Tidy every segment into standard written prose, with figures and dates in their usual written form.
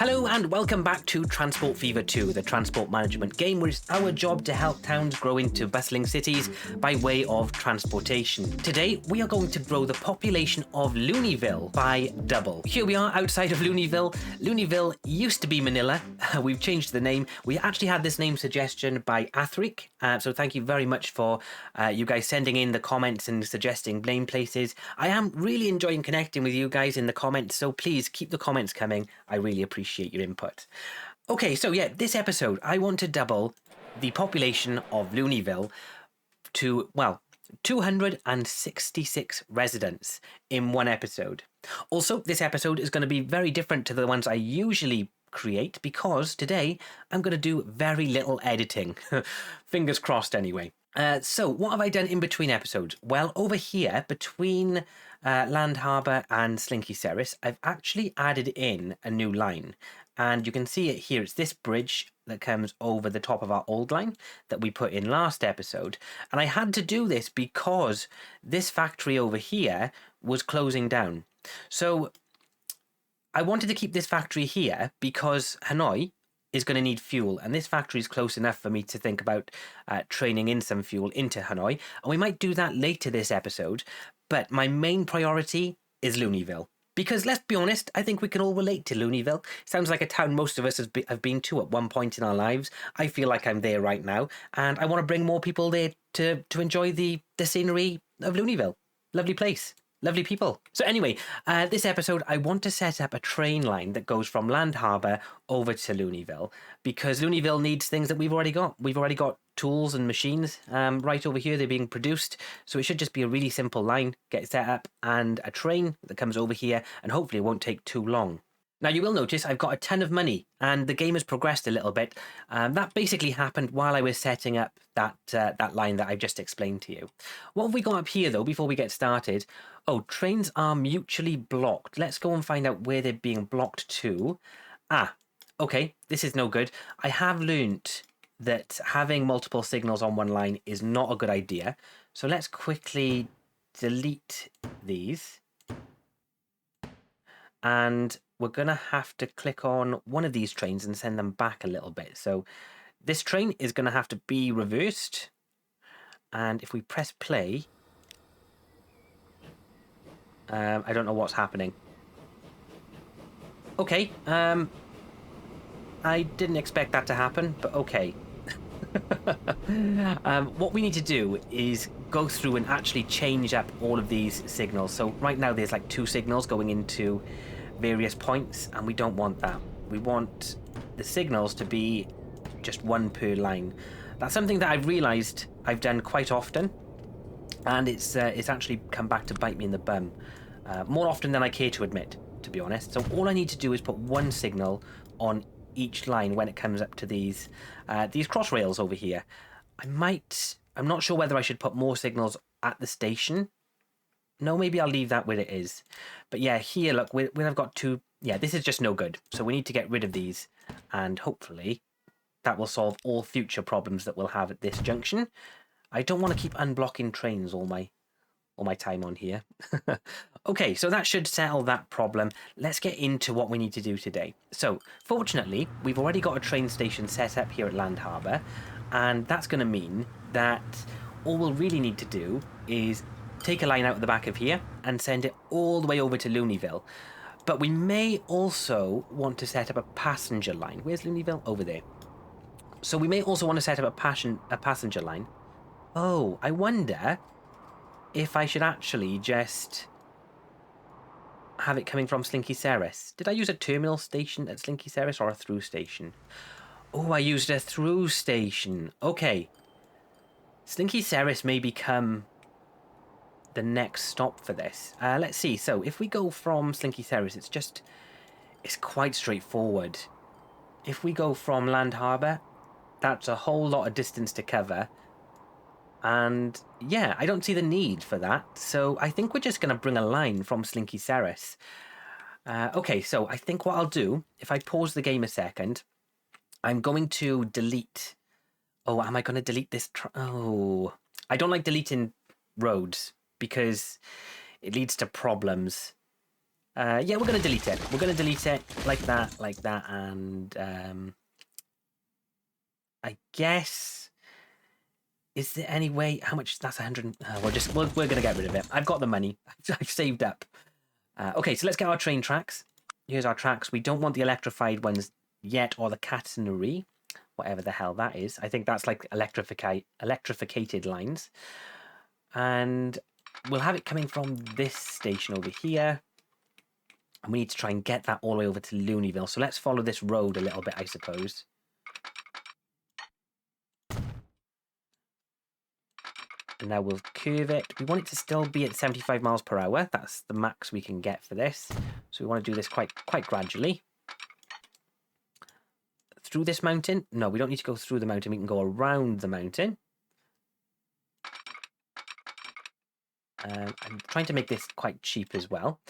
Hello and welcome back to Transport Fever 2, the transport management game where it's our job to help towns grow into bustling cities by way of transportation. Today we are going to grow the population of Looneyville by double. Here we are outside of Looneyville. Looneyville used to be Manila. We've changed the name. We actually had this name suggestion by Athric, so thank you very much for you guys sending in the comments and suggesting name places. I am really enjoying connecting with you guys in the comments, so please keep the comments coming. I really appreciate your input. Okay, so yeah, this episode, I want to double the population of Looneyville to, well, 266 residents in one episode. Also, this episode is going to be very different to the ones I usually create because today I'm going to do very little editing. Fingers crossed anyway. So what have I done in between episodes? Well, over here between Land Harbour and Slinky Ceres, I've actually added in a new line, and you can see it here. It's this bridge that comes over the top of our old line that we put in last episode, and I had to do this because this factory over here was closing down. So I wanted to keep this factory here because Hanoi is going to need fuel, and this factory is close enough for me to think about training in some fuel into Hanoi, and we might do that later this episode, but my main priority is Looneyville. Because let's be honest, I think we can all relate to Looneyville. Sounds like a town most of us have been to at one point in our lives. I feel like I'm there right now, and I want to bring more people there to enjoy the scenery of Looneyville. Lovely place. Lovely people. So anyway, this episode, I want to set up a train line that goes from Land Harbour over to Looneyville, because Looneyville needs things that we've already got. We've already got tools and machines right over here. They're being produced. So it should just be a really simple line, get set up, and a train that comes over here, and hopefully it won't take too long. Now, you will notice I've got a ton of money, and the game has progressed a little bit. That basically happened while I was setting up that line that I've just explained to you. What have we got up here, though, before we get started? Oh, trains are mutually blocked. Let's go and find out where they're being blocked to. Ah, okay, this is no good. I have learnt that having multiple signals on one line is not a good idea. So let's quickly delete these. And we're going to have to click on one of these trains and send them back a little bit. So this train is going to have to be reversed. And if we press play, I don't know what's happening. Okay, I didn't expect that to happen, but okay. What we need to do is go through and actually change up all of these signals. So right now there's like 2 signals going into various points, and we don't want that. We want the signals to be just one per line. That's something that I've realized I've done quite often, and it's actually come back to bite me in the bum more often than I care to admit, to be honest. So all I need to do is put one signal on each line when it comes up to these cross rails over here. I'm not sure whether I should put more signals at the station. No, maybe I'll leave that where it is. But yeah, here, look, I've got 2. Yeah, this is just no good. So we need to get rid of these, and hopefully that will solve all future problems that we'll have at this junction. I don't want to keep unblocking trains all my time on here. Okay, so that should settle that problem. Let's get into what we need to do today. So, fortunately, we've already got a train station set up here at Land Harbour, and that's going to mean that all we'll really need to do is take a line out of the back of here and send it all the way over to Looneyville. But we may also want to set up a passenger line. Where's Looneyville? Over there. So we may also want to set up a passenger line. Oh, I wonder if I should actually just have it coming from Slinky Ceres. Did I use a terminal station at Slinky Ceres or a through station? Oh, I used a through station. Okay. Slinky Ceres may become the next stop for this. Let's see. So if we go from Slinky Ceres, it's quite straightforward. If we go from Land Harbour, that's a whole lot of distance to cover. And yeah, I don't see the need for that. So I think we're just going to bring a line from Slinky Ceres. Okay, so I think what I'll do, if I pause the game a second, I'm going to delete. Oh, am I going to delete this? Oh, I don't like deleting roads because it leads to problems. Yeah, we're going to delete it. We're going to delete it like that, and I guess, is there any way, how much, that's 100, we're going to get rid of it. I've got the money. I've saved up. Okay, so let's get our train tracks. Here's our tracks. We don't want the electrified ones yet, or the catenary, whatever the hell that is. I think that's like electrificated lines. And we'll have it coming from this station over here. And we need to try and get that all the way over to Looneyville. So let's follow this road a little bit, I suppose. And now we'll curve it. We want it to still be at 75 miles per hour. That's the max we can get for this. So we want to do this quite gradually. Through this mountain? No, we don't need to go through the mountain. We can go around the mountain. I'm trying to make this quite cheap as well.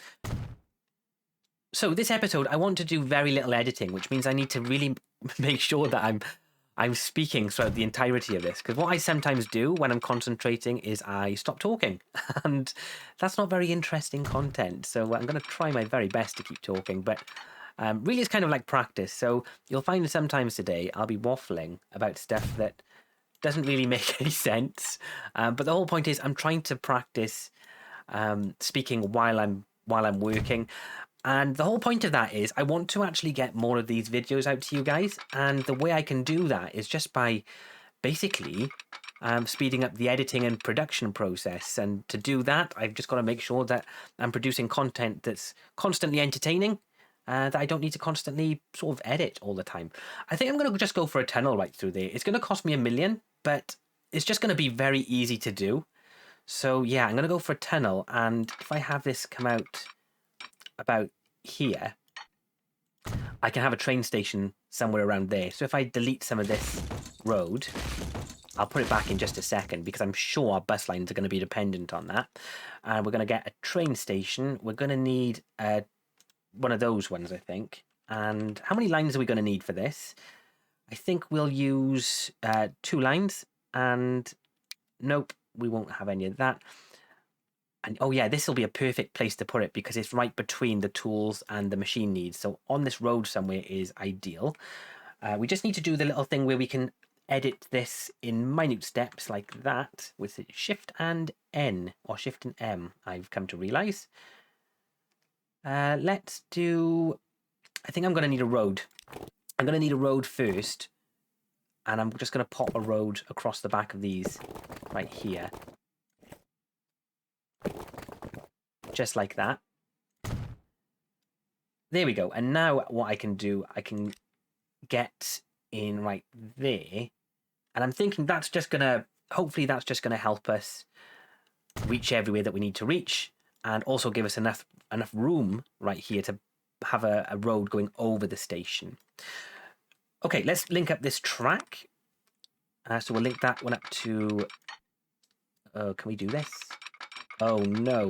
So this episode, I want to do very little editing, which means I need to really make sure that I'm speaking throughout the entirety of this. Because what I sometimes do when I'm concentrating is I stop talking. And that's not very interesting content. So I'm going to try my very best to keep talking. But really it's kind of like practice. So you'll find sometimes today I'll be waffling about stuff that doesn't really make any sense. But the whole point is I'm trying to practice speaking while I'm working. And the whole point of that is I want to actually get more of these videos out to you guys. And the way I can do that is just by basically speeding up the editing and production process. And to do that, I've just got to make sure that I'm producing content that's constantly entertaining, that I don't need to constantly sort of edit all the time. I think I'm going to just go for a tunnel right through there. It's going to cost me $1 million, but it's just going to be very easy to do. So yeah, I'm going to go for a tunnel. And if I have this come out about here, I can have a train station somewhere around there. So if I delete some of this road, I'll put it back in just a second because I'm sure our bus lines are going to be dependent on that. And we're going to get a train station. We're going to need one of those ones, I think. And how many lines are we going to need for this? I think we'll use 2 lines. And nope, we won't have any of that. And oh yeah, this will be a perfect place to put it because it's right between the tools and the machine needs. So on this road somewhere is ideal. We just need to do the little thing where we can edit this in minute steps like that with Shift and N or Shift and M, I've come to realize. Let's do, I think I'm going to need a road. I'm going to need a road first. And I'm just going to pop a road across the back of these right here. Just like that. There we go. And now what I can do, I can get in right there. And I'm thinking that's just going to, hopefully that's just going to help us reach everywhere that we need to reach. And also give us enough room right here to have a road going over the station. Okay, let's link up this track. So we'll link that one up to... can we do this? Oh no.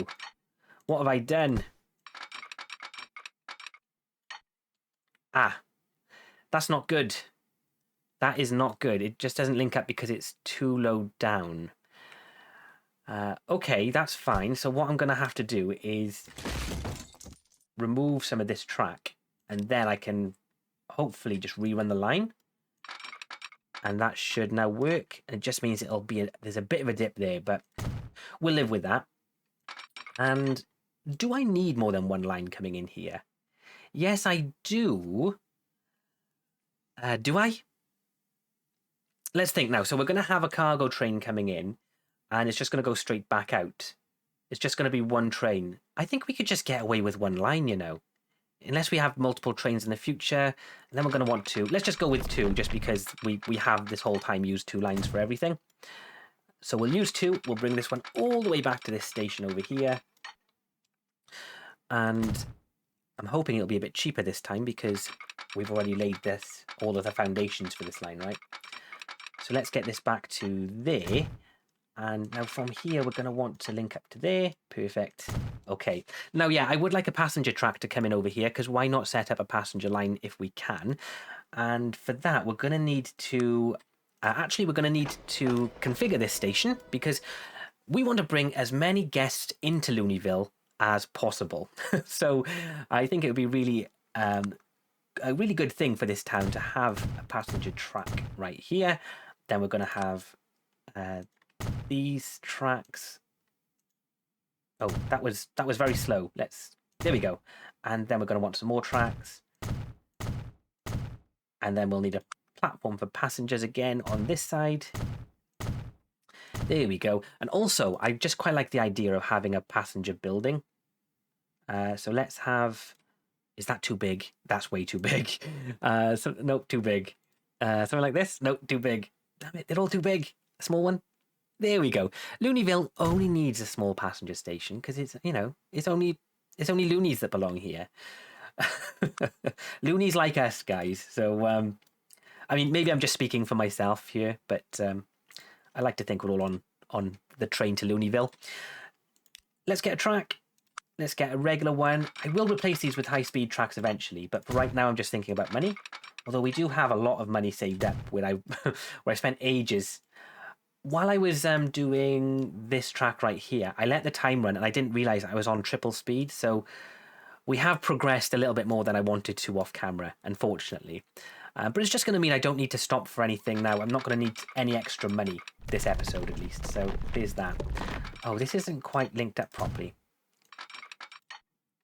What have I done? Ah, that's not good. That is not good. It just doesn't link up because it's too low down. Okay, that's fine. So what I'm going to have to do is remove some of this track and then I can hopefully just rerun the line. And that should now work. It just means it'll be, there's a bit of a dip there, but we'll live with that. And do I need more than one line coming in here? Yes, I do. Do I? Let's think now. So we're going to have a cargo train coming in and it's just going to go straight back out. It's just going to be one train. I think we could just get away with one line, you know. Unless we have multiple trains in the future, and then we're going to want 2. Let's just go with 2 just because we have this whole time used 2 lines for everything. So we'll use 2. We'll bring this one all the way back to this station over here. And I'm hoping it'll be a bit cheaper this time because we've already laid all of the foundations for this line, right? So let's get this back to there. And now from here, we're going to want to link up to there. Perfect. Okay. Now, yeah, I would like a passenger track to come in over here because why not set up a passenger line if we can? And for that, we're going to need to... actually, we're going to need to configure this station because we want to bring as many guests into Looneyville as possible. So I think it would be really a really good thing for this town to have a passenger track right here. Then we're going to have these tracks. Oh, that was very slow. There we go. And then we're going to want some more tracks. And then we'll need a platform for passengers again on this side. There we go. And also, I just quite like the idea of having a passenger building. So let's have... Is that too big? That's way too big. Nope, too big. Something like this? Nope, too big. Damn it, they're all too big. A small one? There we go. Looneyville only needs a small passenger station because it's, you know, it's only loonies that belong here. Loonies like us, guys. So, I mean, maybe I'm just speaking for myself here, but I like to think we're all on the train to Looneyville. Let's get a track. Let's get a regular one. I will replace these with high-speed tracks eventually, but for right now I'm just thinking about money. Although we do have a lot of money saved up where I spent ages. While I was doing this track right here, I let the time run and I didn't realise I was on triple speed. So we have progressed a little bit more than I wanted to off camera, unfortunately. But it's just going to mean I don't need to stop for anything now. I'm not going to need any extra money this episode at least. So there's that. Oh, this isn't quite linked up properly.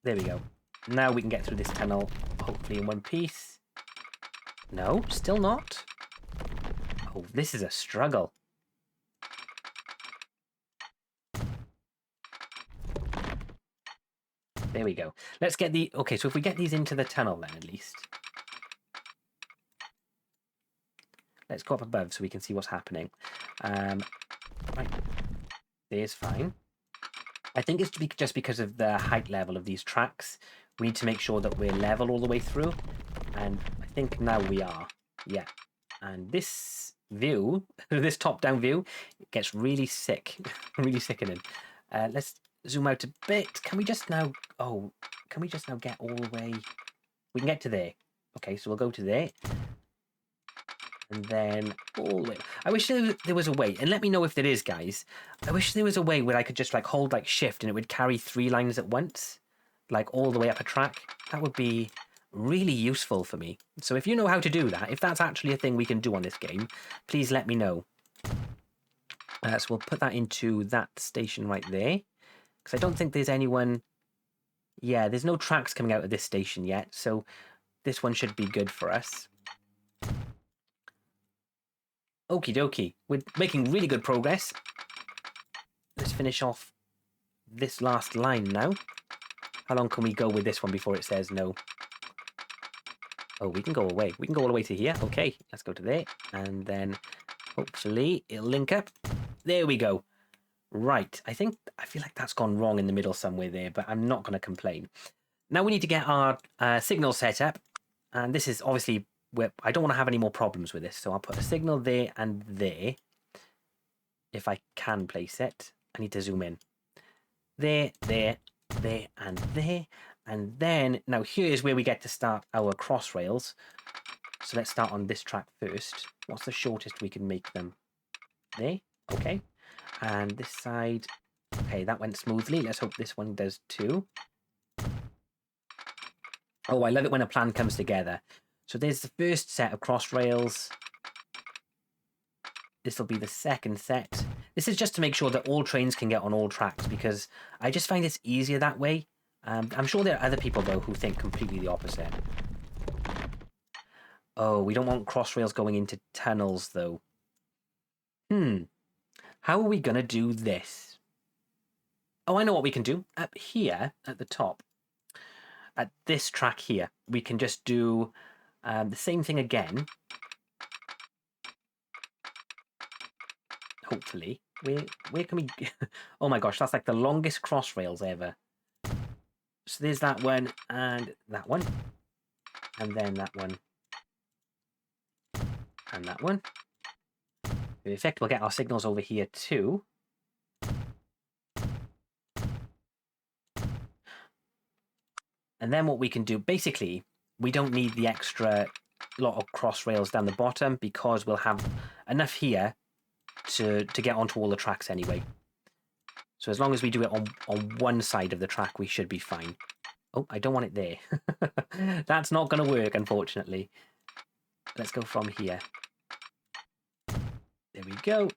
There we go. Now we can get through this tunnel, hopefully in one piece. No, still not. Oh, this is a struggle. There we go. Let's get the... Okay, so if we get these into the tunnel then, at least. Let's go up above so we can see what's happening. Right. There's fine. I think it's just because of the height level of these tracks. We need to make sure that we're level all the way through. And I think now we are. Yeah. And this view, this top-down view, it gets really sick. Really sickening. Let's zoom out a bit. Can we just now... Oh, can we just now get all the way... We can get to there. Okay, so we'll go to there. And then all the way. I wish there was a way, and let me know if there is, guys. I wish there was a way where I could just like hold like shift and it would carry 3 lines at once, like all the way up a track. That would be really useful for me. So if you know how to do that, if that's actually a thing we can do on this game, please let me know. So we'll put that into that station right there, because I don't think there's anyone... Yeah, there's no tracks coming out of this station yet, so this one should be good for us. Okie dokie. We're making really good progress. Let's finish off this last line now. How long can we go with this one before it says no? Oh, we can go away. We can go all the way to here. Okay, let's go to there. And then hopefully it'll link up. There we go. Right. I feel like that's gone wrong in the middle somewhere there, but I'm not going to complain. Now we need to get our signal set up. And this is obviously... I don't want to have any more problems with this, so I'll put a signal there and there. If I can place it, I need to zoom in. There, there, there, and there. And then, now here's where we get to start our cross rails. So let's start on this track first. What's the shortest we can make them? There, okay. And this side, okay, that went smoothly. Let's hope this one does too. Oh, I love it when a plan comes together. So there's the first set of cross rails. This will be the second set. This is just to make sure that all trains can get on all tracks, because I just find it's easier that way. I'm sure there are other people, though, who think completely the opposite. Oh, we don't want cross rails going into tunnels, though. How are we going to do this? Oh, I know what we can do. Up here, at the top, at this track here, we can just do... the same thing again. Hopefully. Where can we... Oh my gosh, that's like the longest cross rails ever. So there's that one, and that one. And then that one. And that one. Perfect, we'll get our signals over here too. And then what we can do, basically... We don't need the extra lot of cross rails down the bottom because we'll have enough here to get onto all the tracks anyway. So as long as we do it on one side of the track, we should be fine. Oh, I don't want it there. That's not going to work, unfortunately. Let's go from here. There we go.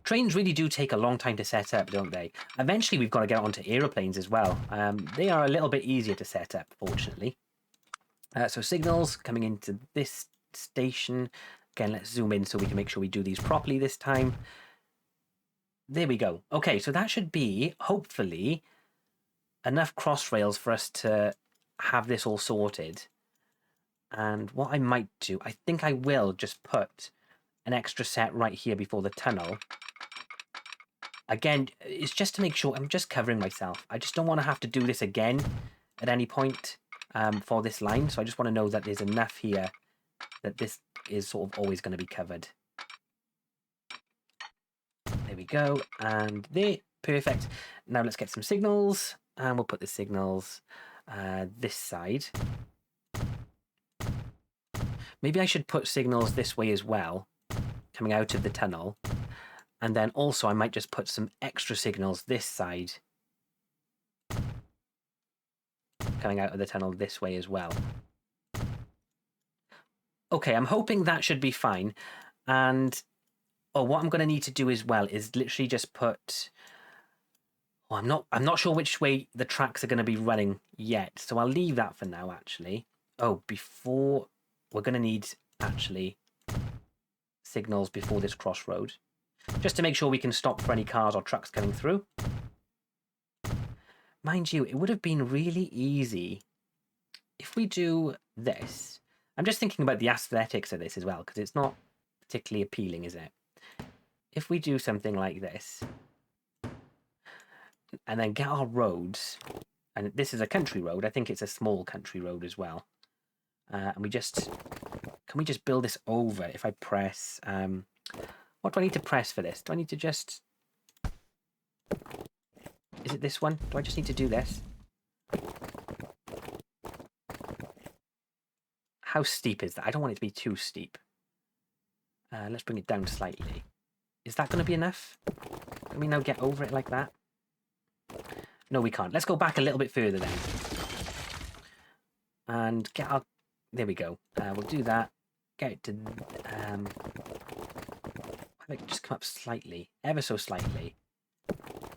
Trains really do take a long time to set up, don't they? Eventually, we've got to get onto aeroplanes as well. They are a little bit easier to set up, fortunately. So signals coming into this station. Again, let's zoom in so we can make sure we do these properly this time. There we go. Okay, so that should be, hopefully, enough cross rails for us to have this all sorted. And what I might do, I think I will just put an extra set right here before the tunnel. Again, it's just to make sure I'm just covering myself. I just don't want to have to do this again at any point for this line. So I just want to know that there's enough here that this is sort of always going to be covered. There we go. And there. Perfect. Now let's get some signals. And we'll put the signals this side. Maybe I should put signals this way as well, coming out of the tunnel. And then also I might just put some extra signals this side, coming out of the tunnel this way as well. Okay, I'm hoping that should be fine. And what I'm going to need to do as well is literally just put... Oh, I'm not sure which way the tracks are going to be running yet, so I'll leave that for now, actually. Oh, before... We're going to need, actually, signals before this crossroad, just to make sure we can stop for any cars or trucks coming through. Mind you, it would have been really easy if we do this. I'm just thinking about the aesthetics of this as well, because it's not particularly appealing, is it? If we do something like this, and then get our roads, and this is a country road, I think it's a small country road as well. And we just, can we just build this over if I press, what do I need to press for this? Do I need to just, is it this one? Do I just need to do this? How steep is that? I don't want it to be too steep. Let's bring it down slightly. Is that going to be enough? Can we now get over it like that? No, we can't. Let's go back a little bit further then. And get our... There we go. We'll do that. Get it to... just come up slightly. Ever so slightly.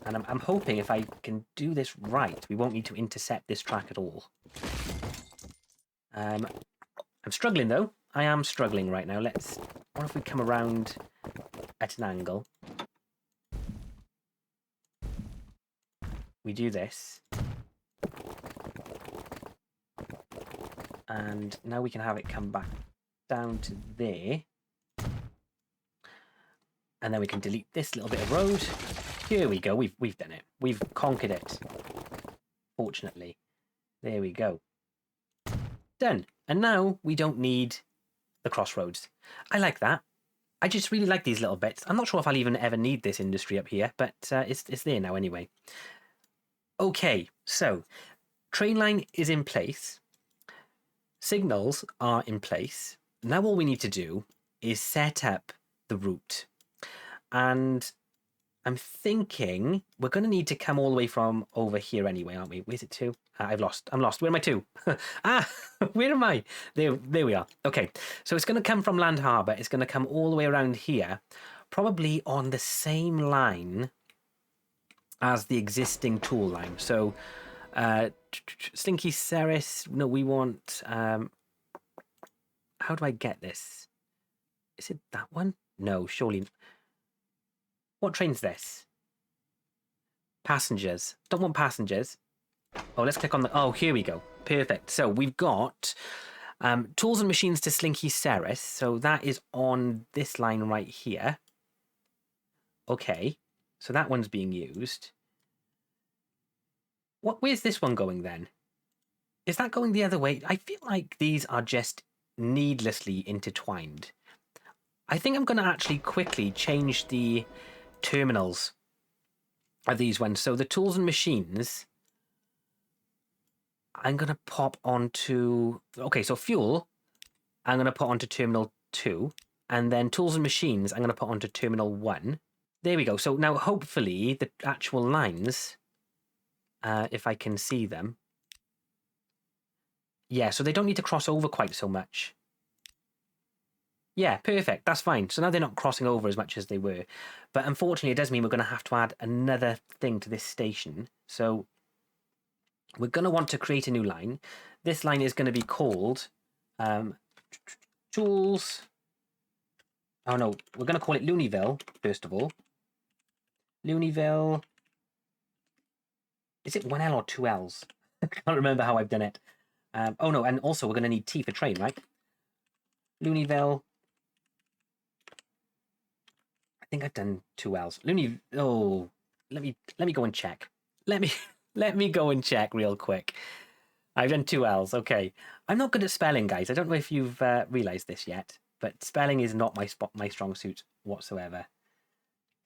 And I'm hoping if I can do this right, we won't need to intercept this track at all. I'm struggling, though. I am struggling right now. Let's... What if we come around at an angle? We do this. And now we can have it come back down to there. And then we can delete this little bit of road. Here we go. We've done it. We've conquered it. Fortunately. There we go. Done. And now we don't need the crossroads. I like that. I just really like these little bits. I'm not sure if I'll even ever need this industry up here, but it's there now anyway. Okay, so train line is in place. Signals are in place. Now all we need to do is set up the route. And I'm thinking we're going to need to come all the way from over here anyway, aren't we? Where's it to? I'm lost. Where am I to? Where am I? There we are. Okay, so it's going to come from Land Harbour. It's going to come all the way around here, probably on the same line as the existing tool line. So Slinky Ceres, no, we want... how do I get this? Is it that one? No, surely... What train's this? Passengers. Don't want passengers. Oh, let's click on the... Oh, here we go. Perfect. So we've got tools and machines to Slinky Ceres. So that is on this line right here. Okay. So that one's being used. Where's this one going then? Is that going the other way? I feel like these are just needlessly intertwined. I think I'm going to actually quickly change the terminals of these ones. So the tools and machines, I'm going to pop onto... Okay, so fuel, I'm going to put onto terminal 2. And then tools and machines, I'm going to put onto terminal 1. There we go. So now hopefully the actual lines, if I can see them. Yeah, so they don't need to cross over quite so much. Yeah, perfect. That's fine. So now they're not crossing over as much as they were. But unfortunately, it does mean we're going to have to add another thing to this station. So we're going to want to create a new line. This line is going to be called tools. Oh no, we're going to call it Looneyville, first of all. Looneyville. Is it one L or two L's? I can't remember how I've done it. Oh no, and also we're going to need T for train, right? Looneyville. I think I've done two L's. Oh, let me go and check. Let me go and check real quick. I've done two L's. Okay, I'm not good at spelling, guys. I don't know if you've realised this yet, but spelling is not my strong suit whatsoever.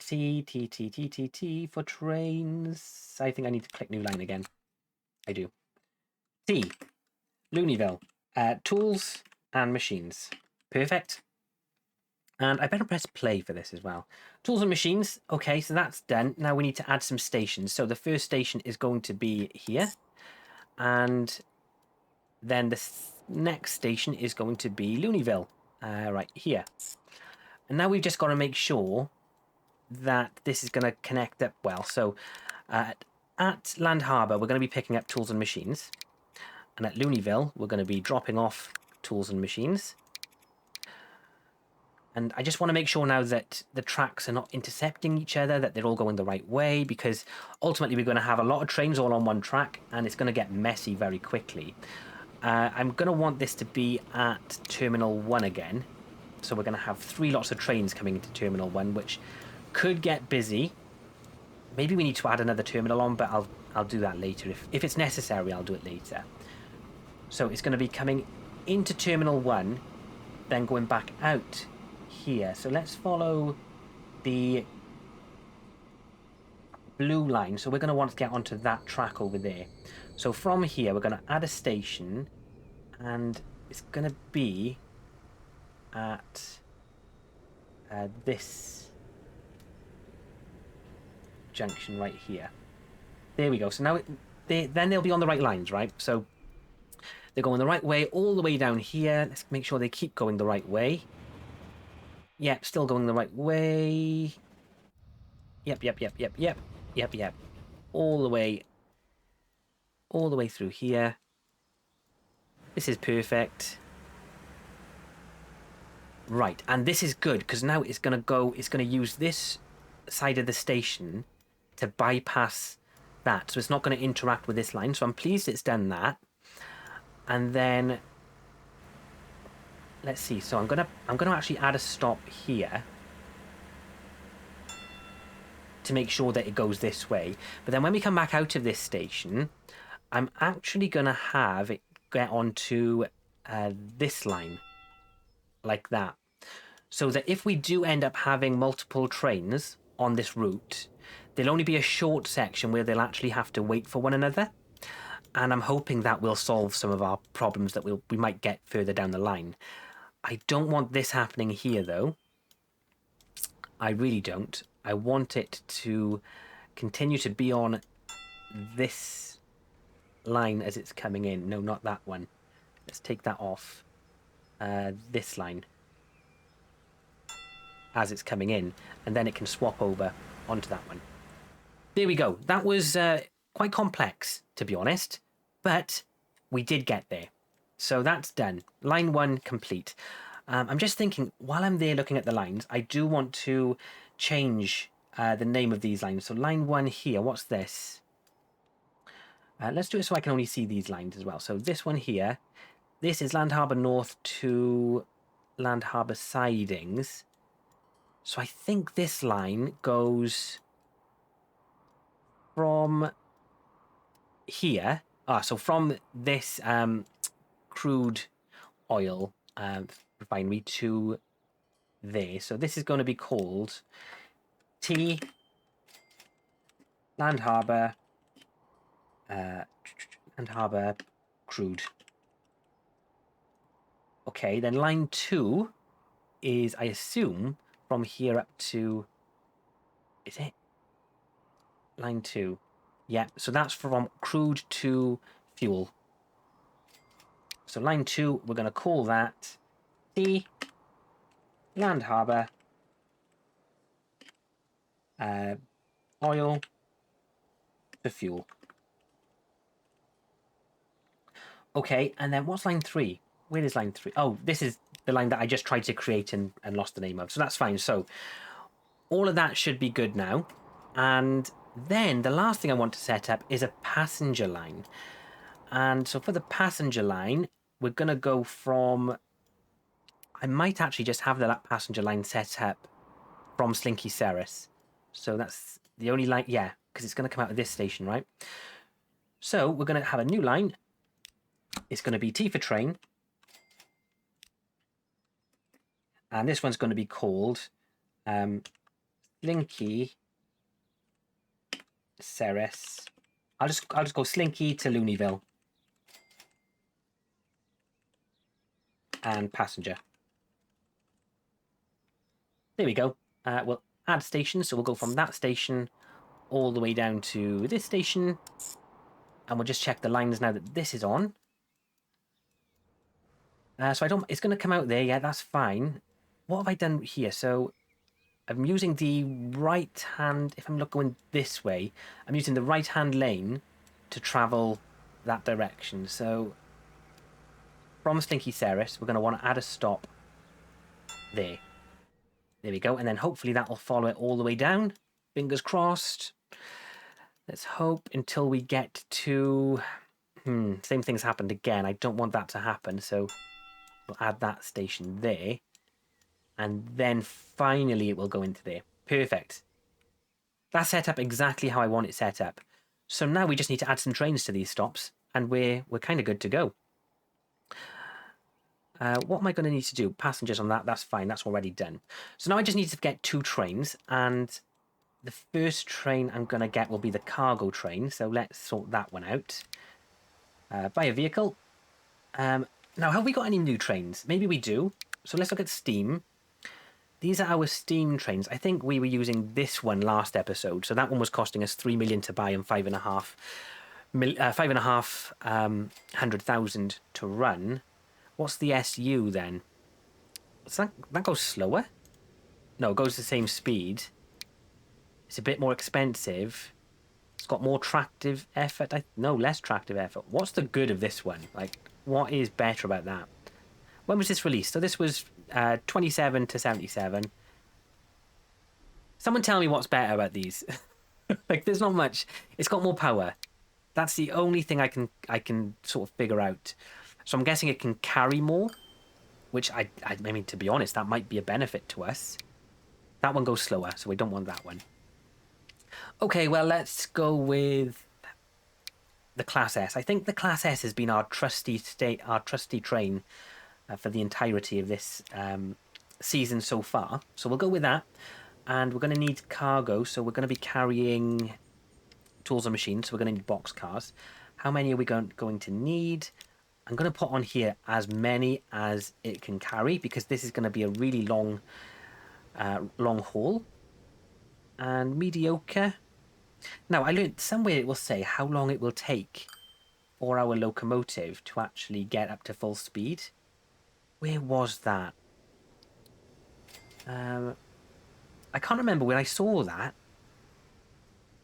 T for trains. I think I need to click new line again. I do. T, Looneyville, tools and machines. Perfect. And I better press play for this as well. Tools and machines. Okay, so that's done. Now we need to add some stations. So the first station is going to be here. And then the next station is going to be Looneyville, right here. And now we've just got to make sure that this is going to connect up well. So at Land Harbour, we're going to be picking up tools and machines. And at Looneyville, we're going to be dropping off tools and machines. And I just want to make sure now that the tracks are not intercepting each other, that they're all going the right way, because ultimately we're going to have a lot of trains all on one track, and it's going to get messy very quickly. I'm going to want this to be at Terminal 1 again. So we're going to have 3 lots of trains coming into Terminal 1, which could get busy. Maybe we need to add another terminal on, but I'll do that later. If it's necessary, I'll do it later. So it's going to be coming into Terminal 1, then going back out here. So let's follow the blue line. So we're going to want to get onto that track over there. So from here, we're going to add a station, and it's going to be at this junction right here. There we go. So now then they'll be on the right lines, right? So they're going the right way all the way down here. Let's make sure they keep going the right way. Yep, still going the right way. Yep. All the way through here. This is perfect. Right, and this is good because now it's going to use this side of the station to bypass that. So it's not going to interact with this line. So I'm pleased it's done that. And then let's see. So I'm going to actually add a stop here to make sure that it goes this way. But then when we come back out of this station, I'm actually going to have it get onto this line like that. So that if we do end up having multiple trains on this route, there'll only be a short section where they'll actually have to wait for one another. And I'm hoping that will solve some of our problems that we might get further down the line. I don't want this happening here, though. I really don't. I want it to continue to be on this line as it's coming in. No, not that one. Let's take that off. This line as it's coming in, and then it can swap over onto that one. There we go. That was quite complex, to be honest, but we did get there. So that's done. Line 1 complete. I'm just thinking, while I'm there looking at the lines, I do want to change the name of these lines. So line 1 here, what's this? Let's do it so I can only see these lines as well. So this one here, this is Land Harbour North to Land Harbour Sidings. So I think this line goes from here. So from this crude oil refinery to there. So this is going to be called T Land Harbour Crude. Okay, then line 2 is, I assume, from here up to Is it? Line 2. Yeah, so that's from crude to fuel. So line 2, we're going to call that Sea, Land Harbour, oil to fuel. Okay, and then what's line 3? Where is line 3? Oh, this is the line that I just tried to create and lost the name of. So that's fine. So all of that should be good now. And then the last thing I want to set up is a passenger line. And so for the passenger line, we're going to go from... I might actually just have that passenger line set up from Slinky Ceres. So that's the only line... Yeah, because it's going to come out of this station, right? So we're going to have a new line. It's going to be T for train. And this one's going to be called Slinky Ceres. I'll just go Slinky to Looneyville. And passenger. There we go. We'll add stations, so we'll go from that station all the way down to this station. And we'll just check the lines now that this is on. So it's going to come out there, yeah, that's fine. What have I done here? So I'm using the right hand, if I'm not going this way, I'm using the right hand lane to travel that direction. So from Slinky Ceres, we're going to want to add a stop there. There we go. And then hopefully that will follow it all the way down. Fingers crossed. Let's hope until we get to... same thing's happened again. I don't want that to happen. So we'll add that station there. And then finally it will go into there. Perfect. That's set up exactly how I want it set up. So now we just need to add some trains to these stops. And we're kind of good to go. What am I going to need to do? Passengers on that, that's fine. That's already done. So now I just need to get 2 trains. And the first train I'm going to get will be the cargo train. So let's sort that one out. Buy a vehicle. Now, have we got any new trains? Maybe we do. So let's look at Steam. These are our Steam trains. I think we were using this one last episode. So that one was costing us 3 million to buy and 5,500,000 to run. What's the SU then? That goes slower? No, it goes the same speed. It's a bit more expensive. It's got more tractive effort. No, less tractive effort. What's the good of this one? Like, what is better about that? When was this released? So this was 27 to 77. Someone tell me what's better about these. Like, there's not much. It's got more power. That's the only thing I can sort of figure out. So I'm guessing it can carry more, which I mean, to be honest, that might be a benefit to us. That one goes slower, so we don't want that one. Okay, well, let's go with the Class S. I think the Class S has been our trusty train for the entirety of this season so far. So we'll go with that. And we're going to need cargo, so we're going to be carrying tools and machines, so we're going to need box cars. How many are we going to need? I'm going to put on here as many as it can carry, because this is going to be a really long haul. And mediocre. Now, I learned somewhere it will say how long it will take for our locomotive to actually get up to full speed. Where was that? I can't remember where I saw that,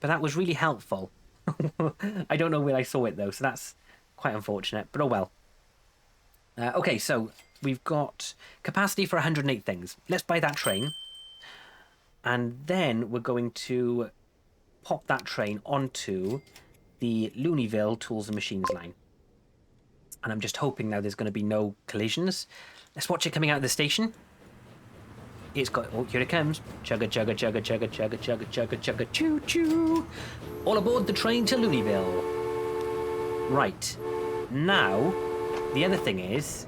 but that was really helpful. I don't know where I saw it though, so that's quite unfortunate, but oh well. Okay, so we've got capacity for 108 things. Let's buy that train. And then we're going to pop that train onto the Looneyville Tools and Machines line. And I'm just hoping now there's going to be no collisions. Let's watch it coming out of the station. It's got... Oh, here it comes. Chugga, chugga, chugga, chugga, chugga, chugga, chugga, chugga, choo, choo. All aboard the train to Looneyville. Right. Now, the other thing is,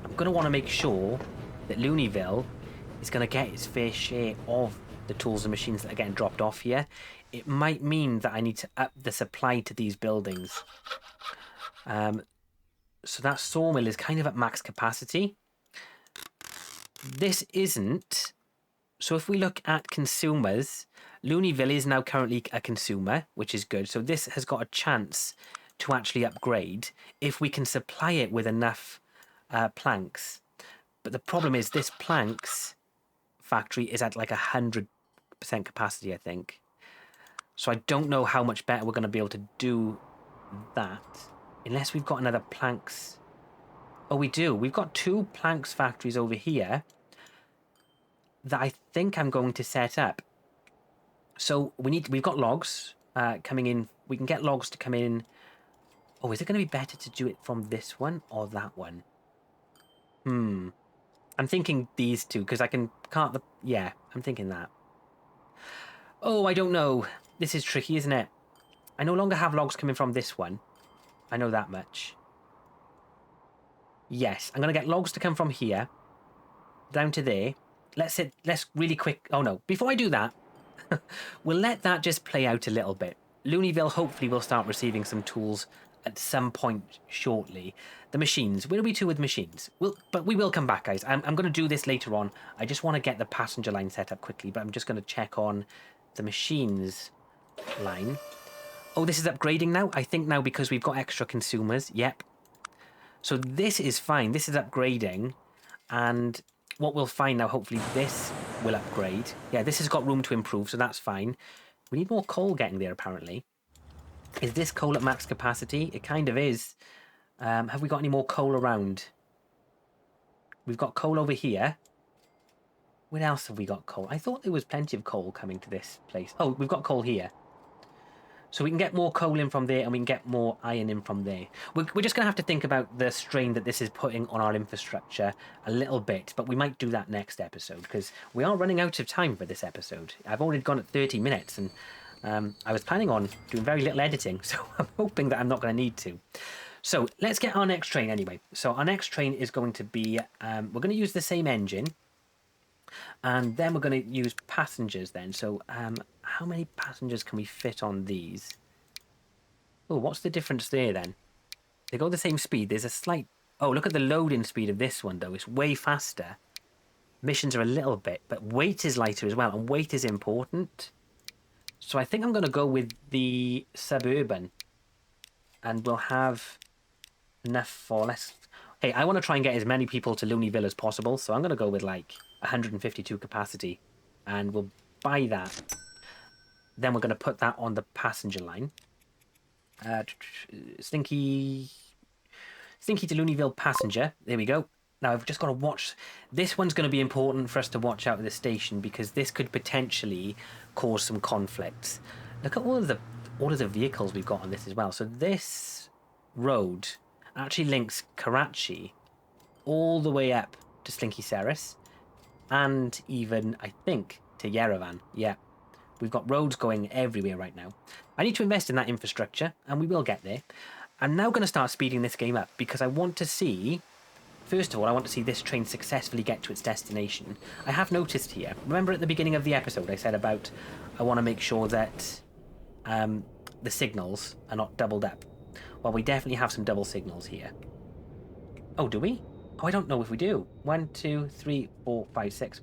I'm going to want to make sure that Looneyville is going to get its fair share of the tools and machines that are getting dropped off here. It might mean that I need to up the supply to these buildings. So that sawmill is kind of at max capacity. This isn't So if we look at consumers, Looneyville is now currently a consumer, which is good. So this has got a chance to actually upgrade if we can supply it with enough planks. But the problem is this planks factory is at like 100% capacity, I think. So I don't know how much better we're going to be able to do that unless we've got another planks. Oh, we do. We've got 2 planks factories over here that I think I'm going to set up. So we've got logs coming in. We can get logs to come in. Oh, is it going to be better to do it from this one or that one? I'm thinking these two because yeah, I'm thinking that. Oh, I don't know. This is tricky, isn't it? I no longer have logs coming from this one. I know that much. Yes, I'm going to get logs to come from here down to there. Let's really quick. Oh no, before I do that, we'll let that just play out a little bit. Looneyville hopefully will start receiving some tools at some point shortly. The machines, where are we to with machines? But we will come back, guys. I'm going to do this later on. I just want to get the passenger line set up quickly, but I'm just going to check on the machines line. Oh, this is upgrading now? I think now because we've got extra consumers. Yep. So this is fine. This is upgrading. And what we'll find now, hopefully this will upgrade. Yeah, this has got room to improve, so that's fine. We need more coal getting there, apparently. Is this coal at max capacity? It kind of is. Have we got any more coal around? We've got coal over here. Where else have we got coal? I thought there was plenty of coal coming to this place. Oh, we've got coal here. So we can get more coal in from there and we can get more iron in from there. We're just going to have to think about the strain that this is putting on our infrastructure a little bit, but we might do that next episode because we are running out of time for this episode. I've already gone at 30 minutes and I was planning on doing very little editing, so I'm hoping that I'm not going to need to. So let's get our next train anyway. So our next train is going to be, we're going to use the same engine. And then we're going to use passengers then. So how many passengers can we fit on these? Oh, what's the difference there then? They go the same speed. There's a slight... Oh, look at the loading speed of this one, though. It's way faster. Missions are a little bit, but weight is lighter as well. And weight is important. So I think I'm going to go with the suburban. And we'll have enough for less... Hey, I want to try and get as many people to Looneyville as possible. So I'm going to go with like 152 capacity. And we'll buy that. Then we're going to put that on the passenger line. Stinky to Looneyville passenger. There we go. Now I've just got to watch. This one's going to be important for us to watch out of the station because this could potentially cause some conflicts. Look at all of the vehicles we've got on this as well. So this road actually links Karachi all the way up to Slinky Ceres and even, I think, to Yerevan. Yeah, we've got roads going everywhere right now. I need to invest in that infrastructure, and we will get there. I'm now going to start speeding this game up because I want to see... First of all, I want to see this train successfully get to its destination. I have noticed here, remember at the beginning of the episode I said about I want to make sure that the signals are not doubled up. Well, we definitely have some double signals here. Oh, do we? Oh, I don't know if we do. 1, 2, 3, 4, 5, 6.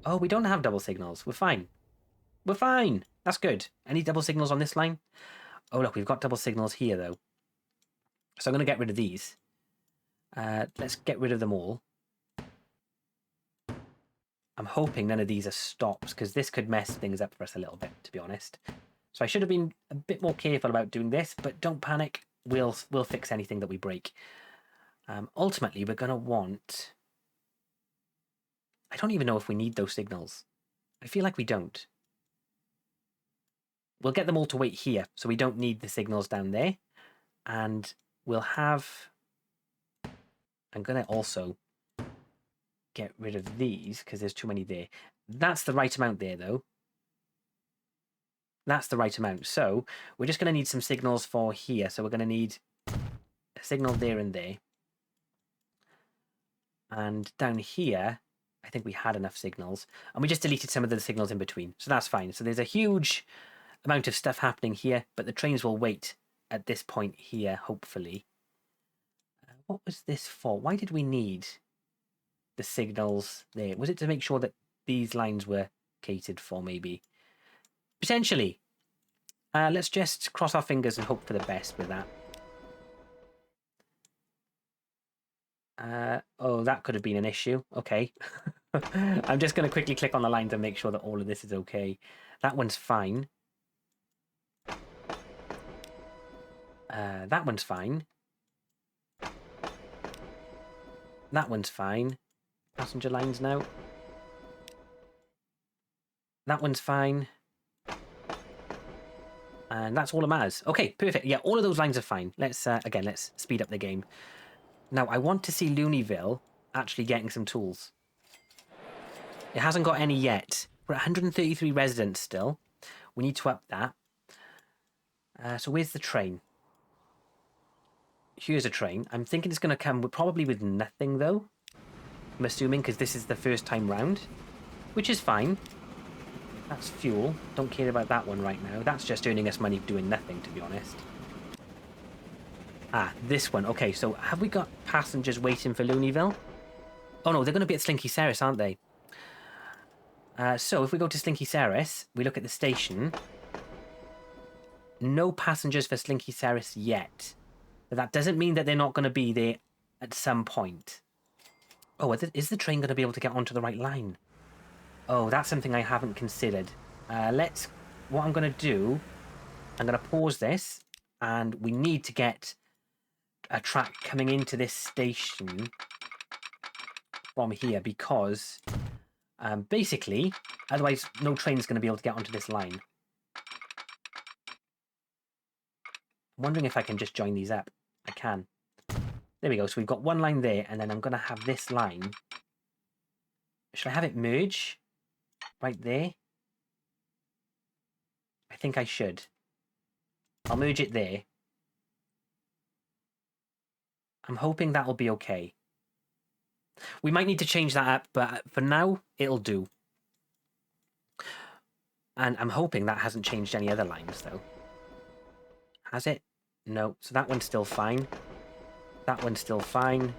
Oh, we don't have double signals. We're fine. We're fine. That's good. Any double signals on this line? Oh, look, we've got double signals here, though. So I'm going to get rid of these. Let's get rid of them all. I'm hoping none of these are stops, because this could mess things up for us a little bit, to be honest. So I should have been a bit more careful about doing this, but don't panic. We'll fix anything that we break. Ultimately, we're going to want... I don't even know if we need those signals. I feel like we don't. We'll get them all to wait here, so we don't need the signals down there. And we'll have... I'm going to also get rid of these, because there's too many there. That's the right amount there, though. That's the right amount. So we're just going to need some signals for here. So we're going to need a signal there and there. And down here, I think we had enough signals. And we just deleted some of the signals in between. So that's fine. So there's a huge amount of stuff happening here. But the trains will wait at this point here, hopefully. What was this for? Why did we need the signals there? Was it to make sure that these lines were catered for, maybe. Potentially. Let's just cross our fingers and hope for the best with that. Oh, that could have been an issue. Okay. I'm just going to quickly click on the line to make sure that all of this is okay. That one's fine. That one's fine. That one's fine. Passenger lines now. That one's fine. And that's all that matters. Okay, perfect. Yeah, all of those lines are fine. Let's, again, let's speed up the game. Now, I want to see Looneyville actually getting some tools. It hasn't got any yet. We're at 133 residents still. We need to up that. So where's the train? Here's a train. I'm thinking it's going to come probably with nothing, though. I'm assuming, because this is the first time round. Which is fine. That's fuel. Don't care about that one right now. That's just earning us money doing nothing, to be honest. Ah, this one. Okay, so have we got passengers waiting for Looneyville? Oh no, they're going to be at Slinky Ceres, aren't they? So if we go to Slinky Ceres, we look at the station. No passengers for Slinky Ceres yet. But that doesn't mean that they're not going to be there at some point. Oh, is the train going to be able to get onto the right line? Oh, that's something I haven't considered. What I'm going to do, I'm going to pause this, and we need to get a track coming into this station from here, because basically, otherwise no train's going to be able to get onto this line. I'm wondering if I can just join these up. I can. There we go. So we've got one line there, and then I'm going to have this line. Should I have it merge right there? I think I should. I'll merge it there. I'm hoping that'll be okay. We might need to change that up, but for now, it'll do. And I'm hoping that hasn't changed any other lines, though. Has it? No. So that one's still fine. That one's still fine.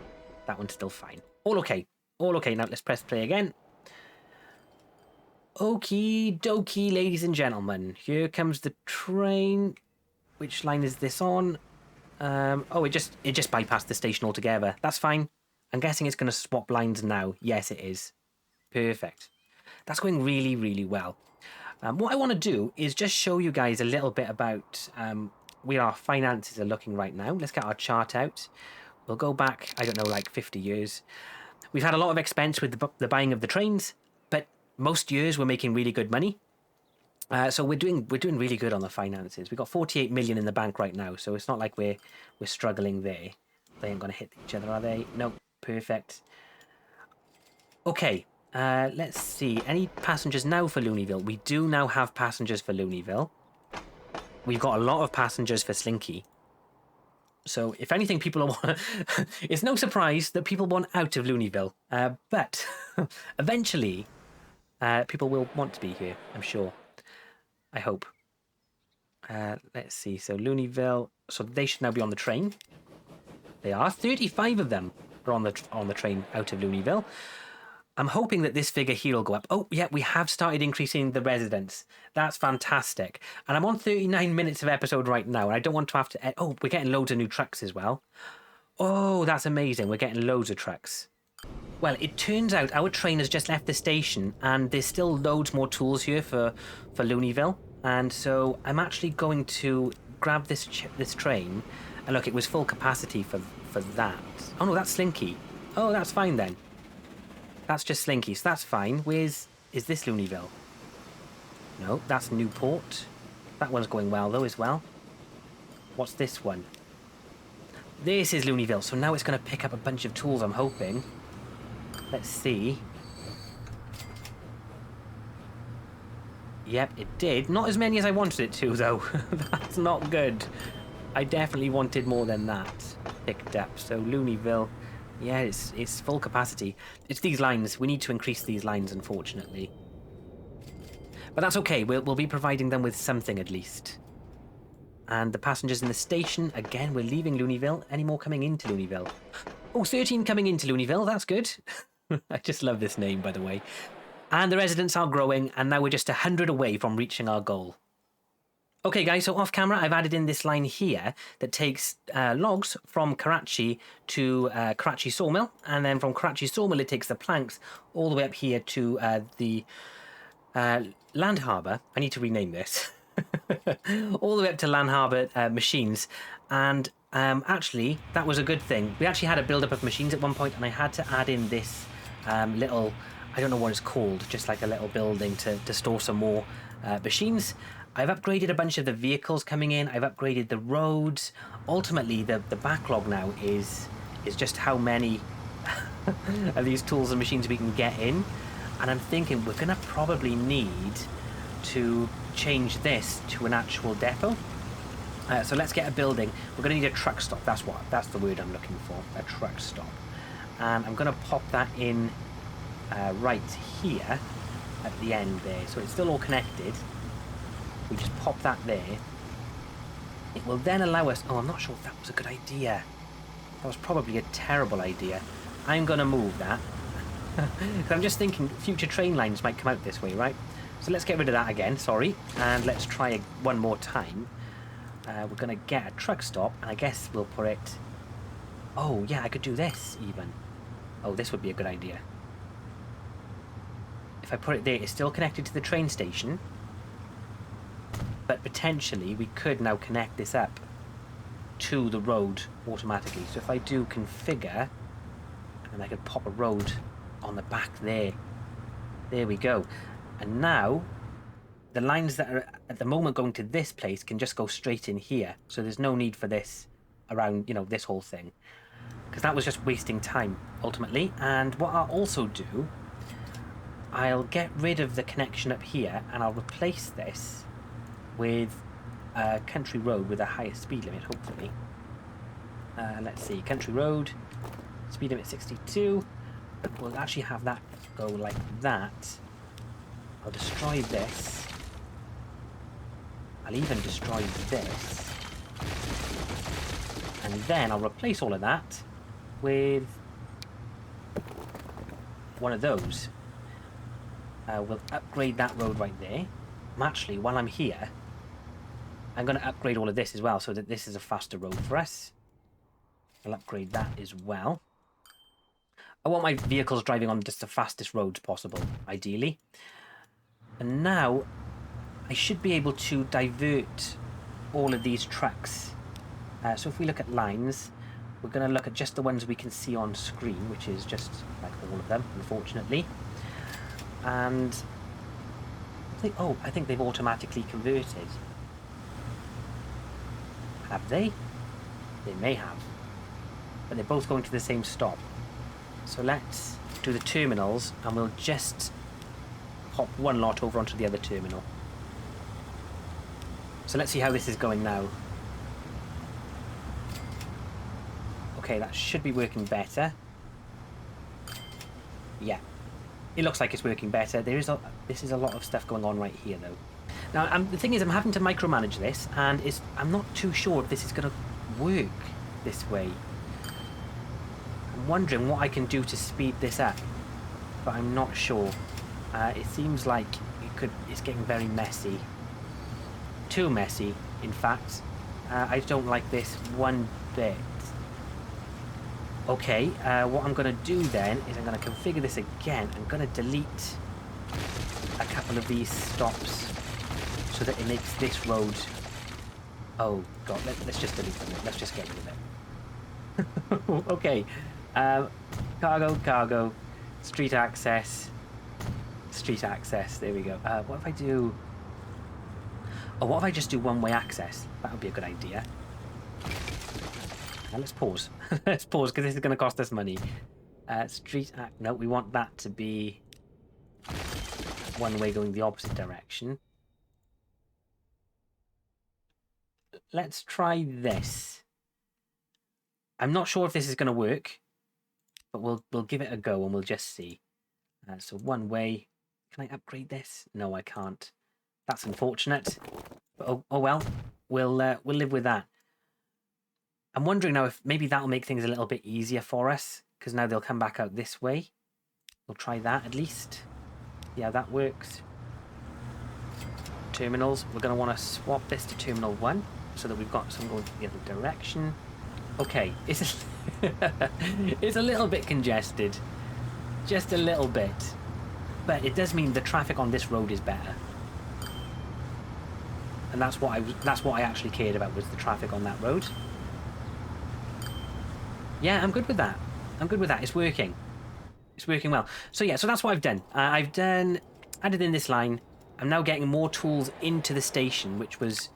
That one's still fine. All okay. All okay. Now let's press play again. Okie dokie, ladies and gentlemen. Here comes the train. Which line is this on? Oh, it just bypassed the station altogether. That's fine. I'm guessing it's going to swap lines now. Yes, it is. Perfect. That's going really, really well. What I want to do is just show you guys a little bit about where our finances are looking right now. Let's get our chart out. We'll go back, I don't know, like 50 years. We've had a lot of expense with the buying of the trains, but most years we're making really good money. So we're doing really good on the finances. We've got 48 million in the bank right now, so it's not like we're struggling there. They ain't going to hit each other, are they? Nope. Perfect. Okay. Let's see. Any passengers now for Looneyville? We do now have passengers for Looneyville. We've got a lot of passengers for Slinky. So if anything, people are... it's no surprise that people want out of Looneyville. But eventually, people will want to be here, I'm sure. I hope. Let's see. So Looneyville. So they should now be on the train. They are. 35 of them are on the train out of Looneyville. I'm hoping that this figure here will go up. Oh, yeah, we have started increasing the residents. That's fantastic. And I'm on 39 minutes of episode right now, and I don't want to have to... Oh, we're getting loads of new trucks as well. Oh, that's amazing. We're getting loads of trucks. Well, it turns out our train has just left the station, and there's still loads more tools here for Looneyville. And so I'm actually going to grab this train. And look, it was full capacity for that. Oh, no, that's Slinky. Oh, that's fine then. That's just Slinky, so that's fine. Is this Looneyville? No, that's Newport. That one's going well, though, as well. What's this one? This is Looneyville, so now it's going to pick up a bunch of tools, I'm hoping. Let's see. Yep, it did. Not as many as I wanted it to, though. That's not good. I definitely wanted more than that picked up. So Looneyville... Yeah, it's full capacity. It's these lines. We need to increase these lines, unfortunately. But that's okay. We'll be providing them with something at least. And the passengers in the station, again, we're leaving Looneyville. Any more coming into Looneyville? Oh, 13 coming into Looneyville. That's good. I just love this name, by the way. And the residents are growing, and now we're just 100 away from reaching our goal. Okay guys, so off camera I've added in this line here that takes logs from Karachi to Karachi Sawmill, and then from Karachi Sawmill it takes the planks all the way up here to the Land Harbour. I need to rename this. All the way up to Land Harbour machines, and actually that was a good thing. We actually had a build-up of machines at one point, and I had to add in this little, I don't know what it's called, just like a little building to store some more machines. I've upgraded a bunch of the vehicles coming in. I've upgraded the roads. Ultimately, the backlog now is just how many of these tools and machines we can get in. And I'm thinking we're going to probably need to change this to an actual depot. So let's get a building. We're going to need a truck stop. That's the word I'm looking for, a truck stop. And I'm going to pop that in right here at the end there. So it's still all connected. We just pop that there. It will then allow us... Oh, I'm not sure if that was a good idea. That was probably a terrible idea. I'm going to move that. I'm just thinking future train lines might come out this way, right? So let's get rid of that again, sorry. And let's try one more time. We're going to get a truck stop, and I guess we'll put it... Oh, yeah, I could do this, even. Oh, this would be a good idea. If I put it there, it's still connected to the train station. But potentially we could now connect this up to the road automatically. So if I do configure, and I could pop a road on the back there. There we go. And now the lines that are at the moment going to this place can just go straight in here. So there's no need for this around, you know, this whole thing. Because that was just wasting time ultimately. And what I'll also do, I'll get rid of the connection up here and I'll replace this with a country road with a higher speed limit, hopefully. Let's see, country road, speed limit 62. We'll actually have that go like that. I'll destroy this. I'll even destroy this. And then I'll replace all of that with one of those. We'll upgrade that road right there. Actually, while I'm here, I'm going to upgrade all of this as well so that this is a faster road for us. I'll upgrade that as well. I want my vehicles driving on just the fastest roads possible, ideally. And now I should be able to divert all of these trucks. So if we look at lines, we're going to look at just the ones we can see on screen, which is just like all of them, unfortunately. And I think they've automatically converted. Have they? They may have. But they're both going to the same stop. So let's do the terminals and we'll just pop one lot over onto the other terminal. So let's see how this is going now. Okay, that should be working better. Yeah. It looks like it's working better. This is a lot of stuff going on right here though. Now, the thing is, I'm having to micromanage this, and I'm not too sure if this is going to work this way. I'm wondering what I can do to speed this up, but I'm not sure. It seems like it's getting very messy. Too messy, in fact. I don't like this one bit. Okay, what I'm going to do then is I'm going to configure this again. I'm going to delete a couple of these stops so that it makes this road... Oh, God, let's just delete them. Let's just get rid of it. Okay. Cargo, street access. There we go. What if I do... Oh, what if I just do one-way access? That would be a good idea. Now let's pause. Let's pause, because this is going to cost us money. No, we want that to be one way going the opposite direction. Let's try this. I'm not sure if this is going to work, but we'll give it a go and we'll just see. So one way. Can I upgrade this? No, I can't. That's unfortunate. But oh well. We'll live with that. I'm wondering now if maybe that'll make things a little bit easier for us, because now they'll come back out this way. We'll try that at least. see how that works. Terminals, we're going to want to swap this to terminal 1 so that we've got some going the other direction. Okay, it's it's a little bit congested, just a little bit, but it does mean the traffic on this road is better, and that's what I actually cared about, was the traffic on that road. Yeah, I'm good with that. It's working. It's working well. So yeah, so that's what I've done. Added in this line. I'm now getting more tools into the station, which was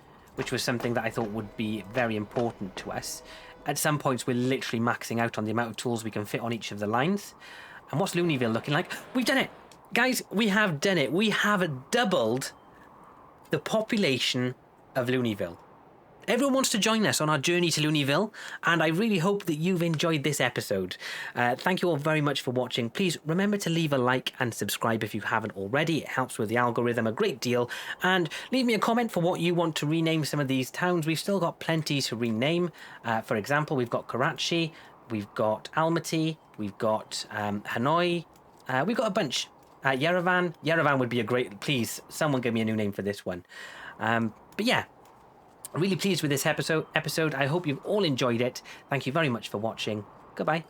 something that I thought would be very important to us. At some points, we're literally maxing out on the amount of tools we can fit on each of the lines. And what's Looneyville looking like? We've done it! Guys, we have done it. We have doubled the population of Looneyville. Everyone wants to join us on our journey to Looneyville, and I really hope that you've enjoyed this episode. Thank you all very much for watching. Please remember to leave a like and subscribe if you haven't already. It helps with the algorithm a great deal. And leave me a comment for what you want to rename some of these towns. We've still got plenty to rename. For example, we've got Karachi, we've got Almaty, we've got Hanoi, we've got a bunch. Yerevan would be a great... Please, someone give me a new name for this one. But yeah. Really pleased with this episode. I hope you've all enjoyed it. Thank you very much for watching. Goodbye.